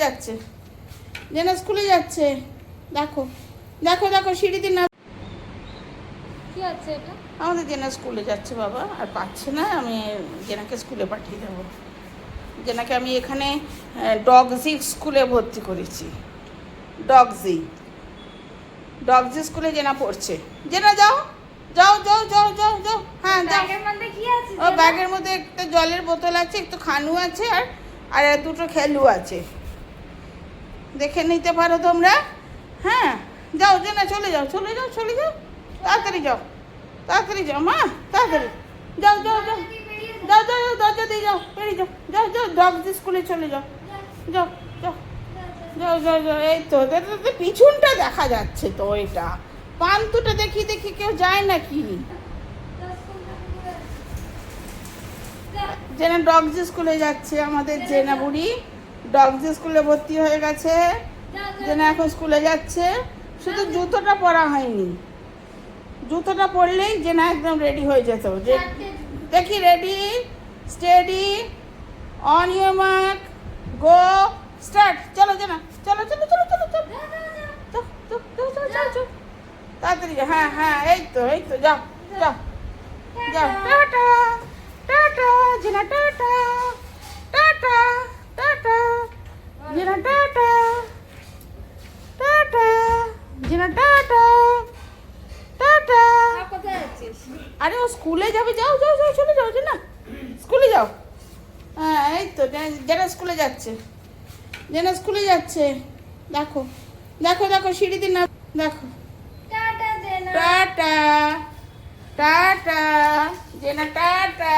যাচ্ছে, জেনা স্কুলে যাচ্ছে। দেখো দেখো দেখো সিঁড়িতে না, কি আছে এটা? আমাদের জেনা স্কুলে যাচ্ছে বাবা, আর পাচ্ছে না, আমি জেনাকে স্কুলে পাঠিয়ে দেবো। জেনাকে আমি এখানে ডগজি স্কুলে ভর্তি করেছি। ডগজি ডগজি স্কুলে জেনা পড়ছে। জেনা যাও যাও যাও যাও যাও যাও, হ্যাঁ যাও। ব্যাগের মধ্যে কি আছে? ও ব্যাগের মধ্যে একটা জলের বোতল আছে, একটু খানু আছে, আর আর দুটো খেলু আছে, দেখে নিতে পারো তোমরা। হ্যাঁ যাও জেনা, চলে যাও চলে যাও চলে যাও, তাড়াতাড়ি যাও তাড়াতাড়ি যাও মা, তাড়াতাড়ি যাও যাও যাও যাও যাও যাও, দরজা দিয়ে যাও, বেরিয়ে যাও, যাও যাও ডগজি স্কুলে চলে যাও, যাও যাও যাও যাও যাও। এই তো পিছনটা দেখা যাচ্ছে তো, এটা পান্তুটা দেখি দেখি কেউ যায় নাকি। জেনা ডগজি স্কুলে যাচ্ছে, আমাদের জেনা বুড়ি ডগজি স্কুলে ভর্তি হয়ে গেছে। জেনা এখন স্কুলে যাচ্ছে, শুধু জুতোটা পরা হয়নি, জুতোটা পরলেই জেনা একদম রেডি হয়ে যেত। দেখি ready steady on your mark go start. চলো জেনা, চলো চলো চলো চলো চলো চলো তাড়াতাড়ি, হ্যাঁ হ্যাঁ এই তো যাও যাও যাও। টাটা টাটা জেনা, টাটা টাটা টাটা জেনা, টাটা টাটা জেনা, টাটা টাটা। কোথায় যাচ্ছিস? আরে ও স্কুলে যাবে, যাও যাও যাও চলে যাও জেনা, স্কুলে যাও। হ্যাঁ এই তো জেনা স্কুলে যাচ্ছে, জেনা স্কুলে যাচ্ছে। দেখো দেখো দেখো সিঁড়িতে না, দেখো টাটা জেনা। টাটা টাটা জেনা, টাটা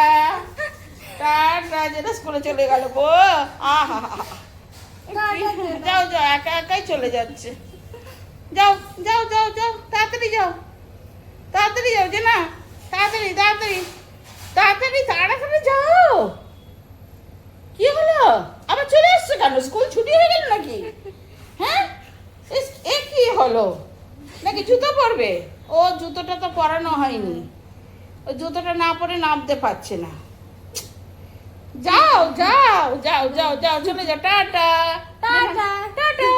টাটা জেনা স্কুলে চলে গেল গো। আহা যাও যাও, একা একাই চলে যাচ্ছে। যাও যাও যাও যাও, তাড়াতাড়ি যাও তাড়াতাড়ি যাও জেনা, তাড়াতাড়ি তাড়াতাড়ি তাড়াতাড়ি তাড়াতাড়ি যাও। কি হলো, আবার চলে আসছো কেন? স্কুল ছুটি হয়ে গেল নাকি? হ্যাঁ এ কি হলো, নাকি জুতো পরবে? ও জুতোটা তো পরানো হয়নি, ও জুতোটা না পরে নামতে পারছে না। যাও যাও যাও যাও যাও চলে যাও, টাটা টাটা টাটা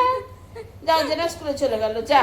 যাও, জেনা স্কুলে চলে গেল, যা।